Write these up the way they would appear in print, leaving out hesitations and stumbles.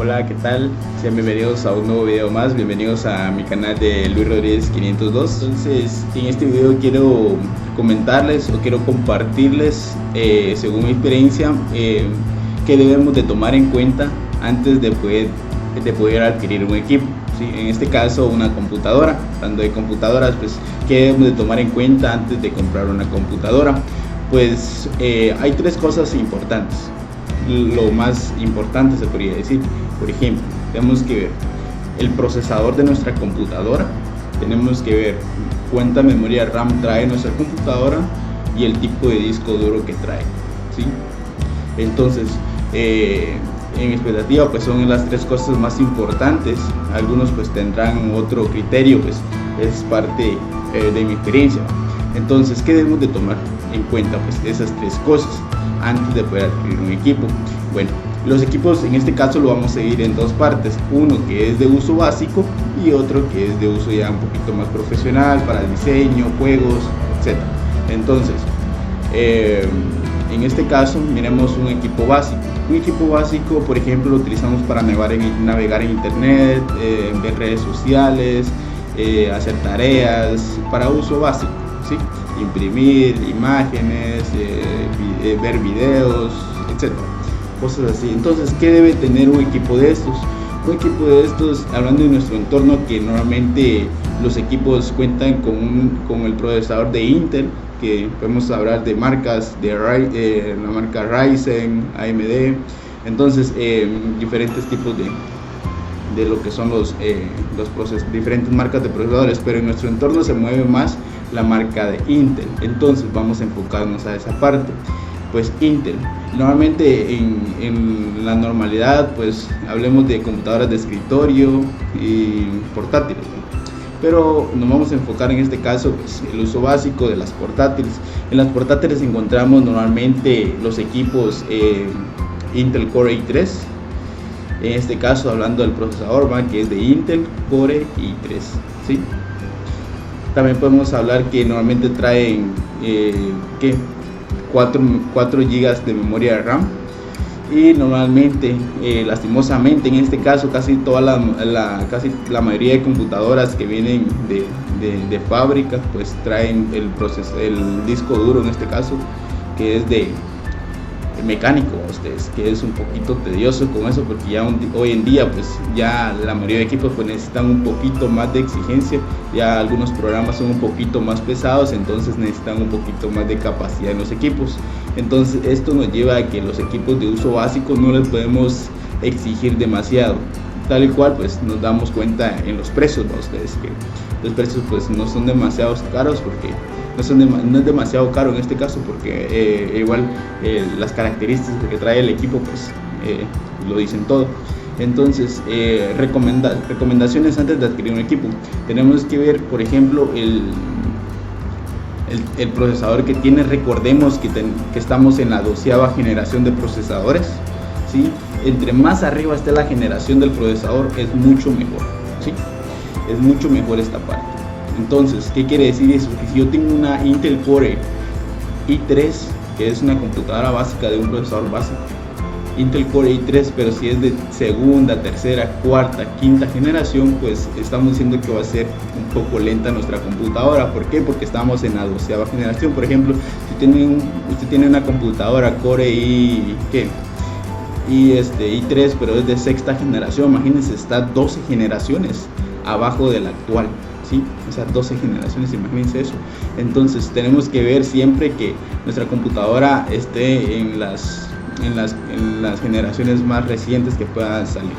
Hola, ¿qué tal? Sean bienvenidos a un nuevo video más, bienvenidos a mi canal de Luis Rodríguez 502. Entonces, en este video quiero comentarles o quiero compartirles, según mi experiencia, qué debemos de tomar en cuenta antes de poder adquirir un equipo. ¿Sí? En este caso, una computadora. Hablando de computadoras, pues, ¿qué debemos de tomar en cuenta antes de comprar una computadora? Pues hay tres cosas importantes. Lo más importante se podría decir. Por ejemplo, tenemos que ver el procesador de nuestra computadora, tenemos que ver cuánta memoria RAM trae nuestra computadora y el tipo de disco duro que trae, ¿sí? Entonces, en expectativa, pues son las tres cosas más importantes. Algunos pues tendrán otro criterio, pues es parte de mi experiencia. Entonces, ¿qué debemos de tomar en cuenta? Pues esas tres cosas antes de poder adquirir un equipo. Bueno, los equipos en este caso lo vamos a dividir en dos partes, uno que es de uso básico y otro que es de uso ya un poquito más profesional para diseño, juegos, etc. Entonces, en este caso miremos un equipo básico. Un equipo básico, por ejemplo, lo utilizamos para navegar en internet, ver redes sociales, hacer tareas, para uso básico, ¿sí? Imprimir imágenes, ver videos, etc. Cosas así. Entonces, ¿qué debe tener un equipo de estos? Un equipo de estos, hablando de nuestro entorno, que normalmente los equipos cuentan con el procesador de Intel, que podemos hablar de marcas de la marca Ryzen, AMD. Entonces, diferentes tipos de lo que son diferentes marcas de procesadores, pero en nuestro entorno se mueve más la marca de Intel. Entonces vamos a enfocarnos a esa parte. Pues Intel, normalmente en la normalidad, pues hablemos de computadoras de escritorio y portátiles, ¿no? Pero nos vamos a enfocar en este caso, pues, el uso básico de las portátiles. En las portátiles encontramos normalmente los equipos Intel Core i3. En este caso, hablando del procesador, que es de Intel Core i3, ¿sí? También podemos hablar que normalmente traen 4 GB de memoria RAM, y normalmente, lastimosamente, en este caso casi casi la mayoría de computadoras que vienen de fábrica pues traen el disco duro, en este caso, que es de mecánico, que es un poquito tedioso con eso, porque ya hoy en día pues ya la mayoría de equipos pues necesitan un poquito más de exigencia, ya algunos programas son un poquito más pesados, entonces necesitan un poquito más de capacidad en los equipos. Entonces esto nos lleva a que los equipos de uso básico no les podemos exigir demasiado, tal y cual pues nos damos cuenta en los precios, ¿no? Que los precios pues no son demasiado caros, porque no es demasiado caro en este caso, porque igual las características que trae el equipo pues lo dicen todo. Entonces, recomendaciones antes de adquirir un equipo. Tenemos que ver, por ejemplo, el procesador que tiene. Recordemos que estamos en la 12ª generación de procesadores, ¿sí? Entre más arriba esté la generación del procesador, es mucho mejor, ¿sí? Es mucho mejor esta parte. Entonces, ¿qué quiere decir eso? Que si yo tengo una Intel Core i3, que es una computadora básica de un procesador básico, Intel Core i3, pero si es de segunda, tercera, cuarta, quinta generación, pues estamos diciendo que va a ser un poco lenta nuestra computadora. ¿Por qué? Porque estamos en la 12ª generación. Por ejemplo, si usted tiene una computadora Core i3, pero es de sexta generación, imagínense, está 12 generaciones abajo de la actual, ¿sí? O sea, 12 generaciones, imagínense eso. Entonces tenemos que ver siempre que nuestra computadora esté en las generaciones más recientes que puedan salir,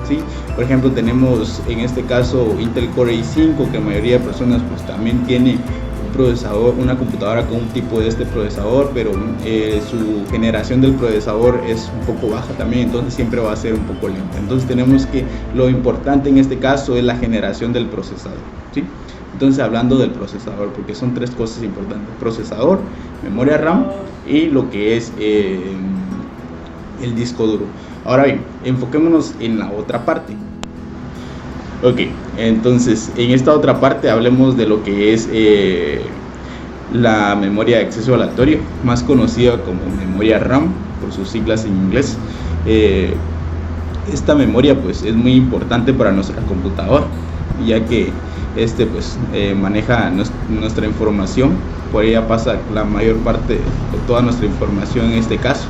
¿sí? Por ejemplo, tenemos en este caso Intel Core i5, que la mayoría de personas pues también tiene una computadora con un tipo de este procesador, pero su generación del procesador es un poco baja también, entonces siempre va a ser un poco lenta. Entonces tenemos que, lo importante en este caso es la generación del procesador, ¿sí? Entonces, hablando del procesador, porque son tres cosas importantes: procesador, memoria RAM y lo que es el disco duro. Ahora bien, enfoquémonos en la otra parte. Ok, entonces en esta otra parte hablemos de lo que es la memoria de acceso aleatorio, más conocida como memoria RAM por sus siglas en inglés. esta memoria pues es muy importante para nuestra computadora, ya que pues maneja nuestra información. Por ella pasa la mayor parte de toda nuestra información en este caso.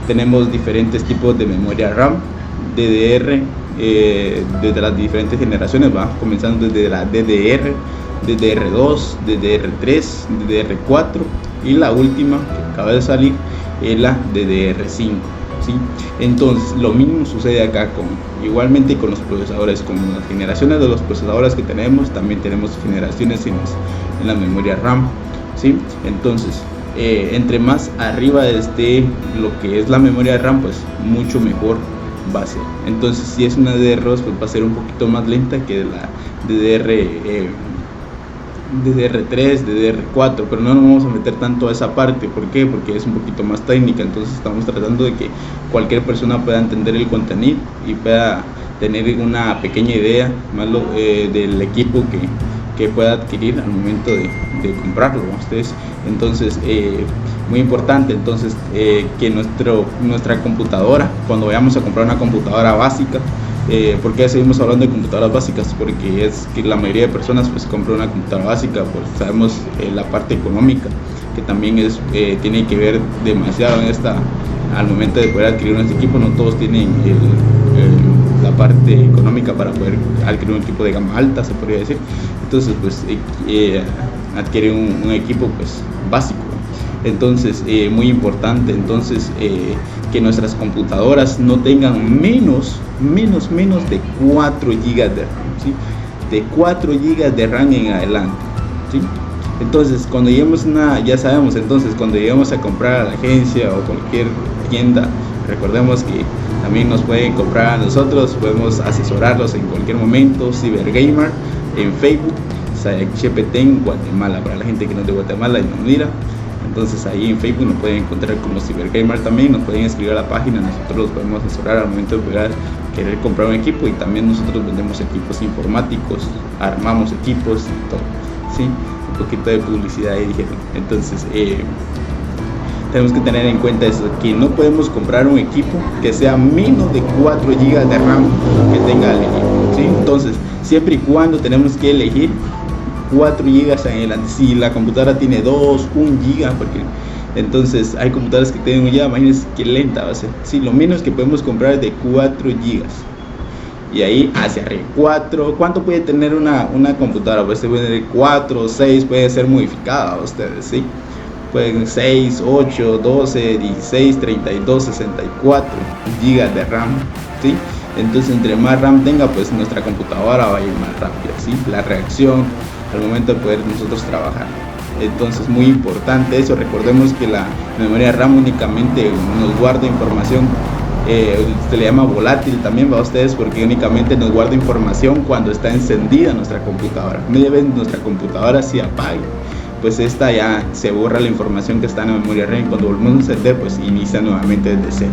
Tenemos diferentes tipos de memoria RAM, DDR, desde las diferentes generaciones, va comenzando desde la DDR, DDR2, DDR3, DDR4 y la última que acaba de salir es la DDR5. ¿sí? Entonces lo mismo sucede acá igualmente con los procesadores, con las generaciones de los procesadores que tenemos, también tenemos generaciones en la memoria RAM. ¿sí? Entonces entre más arriba esté lo que es la memoria RAM, pues mucho mejor va a ser. Entonces si es una DDR2, pues va a ser un poquito más lenta que la DDR3, DDR4, pero no nos vamos a meter tanto a esa parte. ¿Por qué? Porque es un poquito más técnica. Entonces estamos tratando de que cualquier persona pueda entender el contenido y pueda tener una pequeña idea más del equipo que pueda adquirir al momento de comprarlo ustedes. Entonces muy importante entonces que nuestra computadora, cuando vayamos a comprar una computadora básica, ¿por qué seguimos hablando de computadoras básicas? Porque es que la mayoría de personas pues compran una computadora básica, pues sabemos la parte económica que también tiene que ver demasiado en al momento de poder adquirir un equipo. No todos tienen la parte económica para poder adquirir un equipo de gama alta, se podría decir. Entonces pues adquiere un equipo pues básico. Entonces muy importante entonces que nuestras computadoras no tengan menos de 4 GB de RAM, ¿sí? De 4 GB de RAM en adelante, ¿sí? Entonces cuando lleguemos ya sabemos, entonces cuando lleguemos a comprar a la agencia o cualquier tienda, recordemos que también nos pueden comprar a nosotros, podemos asesorarlos en cualquier momento. Cybergamer en Facebook, ChatGPT en Guatemala, para la gente que no es de Guatemala y nos mira. Entonces ahí en Facebook nos pueden encontrar como Cybergamer también, nos pueden escribir a la página, nosotros los podemos asesorar al momento de querer comprar un equipo, y también nosotros vendemos equipos informáticos, armamos equipos y todo, ¿sí? Un poquito de publicidad ahí dijeron. Entonces tenemos que tener en cuenta eso, que no podemos comprar un equipo que sea menos de 4 GB de RAM que tenga el equipo, ¿sí? Entonces siempre y cuando tenemos que elegir 4 GB en adelante. Si la computadora tiene 2, 1 GB, porque entonces hay computadoras que tienen 1 GB, imagínense qué lenta va a ser. Sí, lo menos que podemos comprar es de 4 GB y ahí hacia arriba. 4, ¿cuánto puede tener una computadora? Pues se puede tener 4, 6, puede ser modificada ustedes, ¿sí? Pueden 6, 8, 12, 16, 32, 64 GB de RAM, ¿sí? Entonces entre más RAM tenga, pues nuestra computadora va a ir más rápida, ¿sí? La reacción al momento de poder nosotros trabajar. Entonces muy importante eso. Recordemos que la memoria RAM únicamente nos guarda información, se le llama volátil también para ustedes, porque únicamente nos guarda información cuando está encendida nuestra computadora. Media vez nuestra computadora se apague, pues esta ya se borra la información que está en la memoria RAM, y cuando volvemos a encender pues inicia nuevamente desde cero.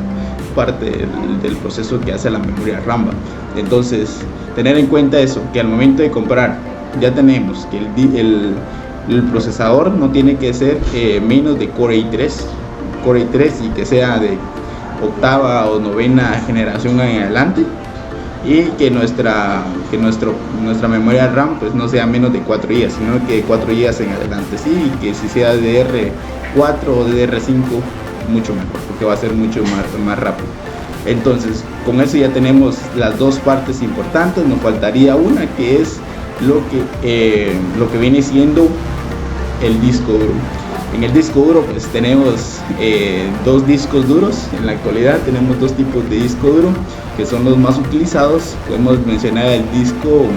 Parte del proceso que hace la memoria RAM. Entonces tener en cuenta eso, que al momento de comprar ya tenemos que el procesador no tiene que ser menos de Core i3 y que sea de 8ª o 9ª generación en adelante, y que nuestra memoria RAM pues no sea menos de 4 GB, sino que de 4 GB en adelante, sí, y que si sea DDR4 o DDR5 mucho mejor, porque va a ser mucho más rápido. Entonces con eso ya tenemos las dos partes importantes. Nos faltaría una, que es lo que viene siendo el disco duro. En el disco duro pues tenemos dos discos duros. En la actualidad tenemos dos tipos de disco duro que son los más utilizados. Podemos mencionar el disco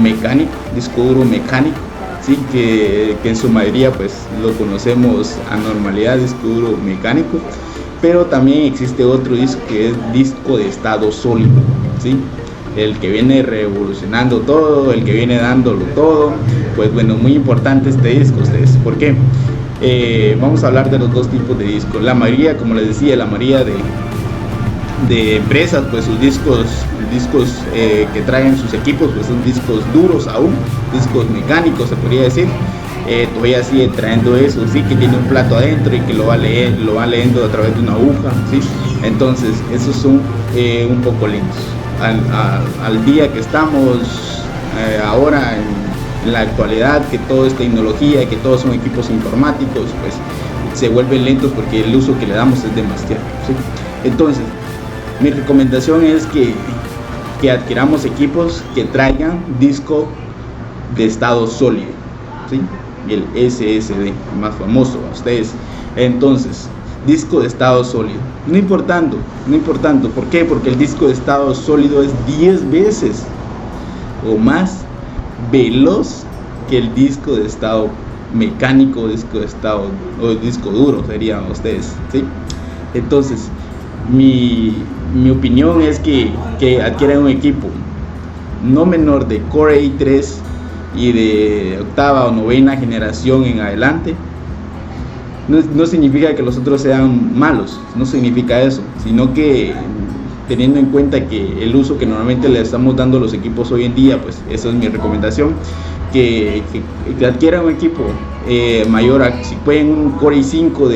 mecánico, disco duro mecánico, ¿sí? que en su mayoría pues lo conocemos a normalidad, disco duro mecánico. Pero también existe otro disco que es disco de estado sólido, ¿sí? El que viene revolucionando todo, el que viene dándolo todo. Pues bueno, muy importante este disco, ustedes. ¿Por qué? Vamos a hablar de los dos tipos de discos. La mayoría, como les decía, la mayoría de empresas, pues sus discos que traen sus equipos pues son discos duros aún, discos mecánicos se podría decir. Todavía sigue trayendo eso, sí, que tiene un plato adentro y que lo va leyendo a través de una aguja, ¿sí? Entonces esos son un poco lentos al día que estamos ahora en la actualidad, que todo es tecnología, que todos son equipos informáticos, pues se vuelven lentos porque el uso que le damos es demasiado, ¿sí? Entonces mi recomendación es que adquiramos equipos que traigan disco de estado sólido, ¿sí? El SSD más famoso a ustedes. Entonces, disco de estado sólido, no importando, ¿por qué? Porque el disco de estado sólido es 10 veces o más veloz que el disco de estado mecánico, disco de estado o disco duro serían ustedes, ¿sí? Entonces mi opinión es que adquieran un equipo no menor de Core i3 y de octava o novena generación en adelante. No significa que los otros sean malos, no significa eso, sino que teniendo en cuenta que el uso que normalmente le estamos dando a los equipos hoy en día, pues esa es mi recomendación, que adquieran un equipo mayor, si pueden un Core i5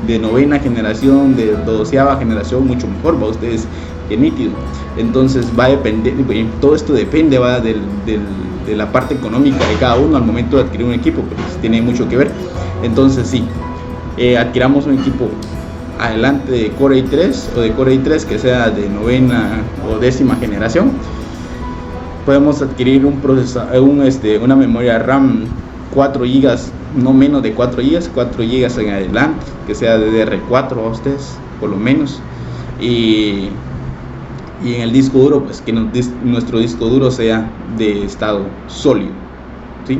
de novena generación, de 12ª generación, mucho mejor para ustedes, que nítido. Entonces va a depender, todo esto depende de la parte económica de cada uno al momento de adquirir un equipo, pues tiene mucho que ver. Entonces sí, adquiramos un equipo adelante de Core i3 o de Core i3 que sea de novena o 10ª generación. Podemos adquirir un procesador, una memoria RAM 4 GB, no menos de 4 GB, 4 GB en adelante, que sea DDR4 a ustedes, por lo menos. Y en el disco duro, pues que nuestro disco duro sea de estado sólido, ¿sí?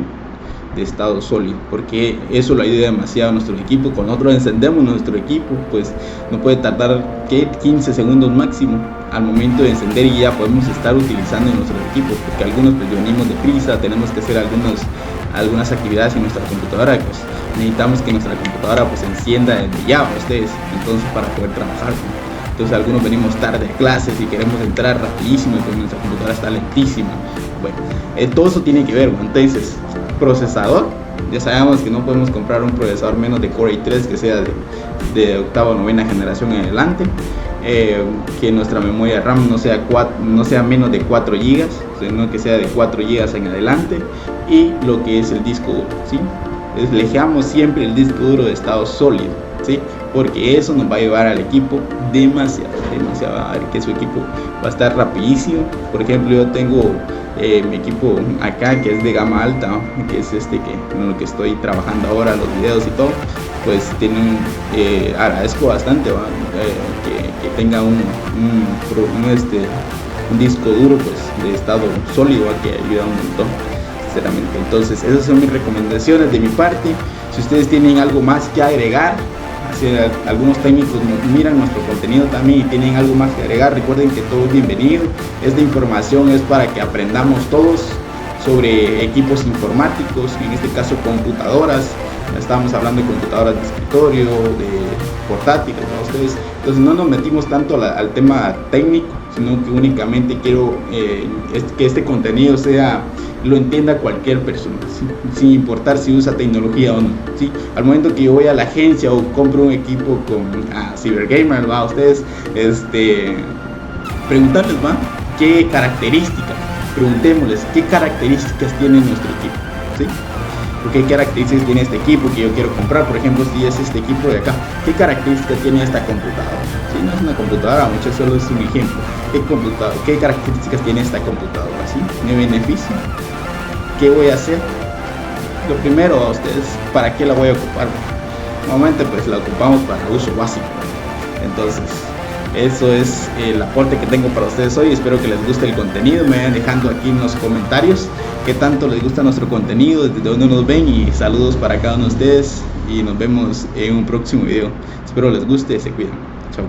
De estado sólido, porque eso lo ayuda demasiado a nuestro equipo. Cuando nosotros encendemos nuestro equipo, pues no puede tardar 15 segundos máximo al momento de encender y ya podemos estar utilizando nuestro equipo, porque algunos pues venimos de prisa, tenemos que hacer algunas actividades en nuestra computadora, pues necesitamos que nuestra computadora pues encienda desde ya a ustedes, entonces para poder trabajar. Entonces algunos venimos tarde a clases y queremos entrar rapidísimo y pues nuestra computadora está lentísima. Bueno, todo eso tiene que ver. Entonces, procesador, ya sabemos que no podemos comprar un procesador menos de Core i3 que sea de octava o novena generación en adelante, que nuestra memoria RAM no sea menos de 4 GB, sino que sea de 4 GB en adelante, y lo que es el disco duro, ¿sí? Elegamos siempre el disco duro de estado sólido, ¿sí? Porque eso nos va a llevar al equipo demasiado, a ver que su equipo va a estar rapidísimo. Por ejemplo, yo tengo mi equipo acá que es de gama alta, ¿no? Que es con lo que estoy trabajando ahora, los videos y todo, pues agradezco bastante que tenga un disco duro pues de estado sólido, que ayuda un montón, sinceramente. Entonces esas son mis recomendaciones de mi parte. Si ustedes tienen algo más que agregar, si algunos técnicos miran nuestro contenido también y tienen algo más que agregar, recuerden que todo es bienvenido. Esta información es para que aprendamos todos sobre equipos informáticos, en este caso computadoras. Estamos hablando de computadoras de escritorio, de portátiles, ¿no? Ustedes, entonces no nos metimos tanto al tema técnico, sino que únicamente quiero que este contenido lo entienda cualquier persona, ¿sí? Sin importar si usa tecnología o no, ¿sí? Al momento que yo voy a la agencia o compro un equipo con Cybergamer, ¿va? Ustedes preguntarles, ¿va? ¿Qué características? Preguntémosles qué características tiene nuestro equipo, ¿sí? ¿Qué características tiene este equipo que yo quiero comprar? Por ejemplo, si es este equipo de acá, ¿qué características tiene esta computadora? Si no es una computadora, mucho, solo es un ejemplo. ¿Qué características tiene esta computadora? ¿Sí? ¿Me beneficia? ¿Qué voy a hacer? Lo primero, a ustedes, ¿para qué la voy a ocupar? Normalmente pues la ocupamos para uso básico. Entonces, eso es el aporte que tengo para ustedes hoy. Espero que les guste el contenido. Me vayan dejando aquí en los comentarios qué tanto les gusta nuestro contenido, desde donde nos ven, y saludos para cada uno de ustedes y nos vemos en un próximo video. Espero les guste, se cuidan. Chao.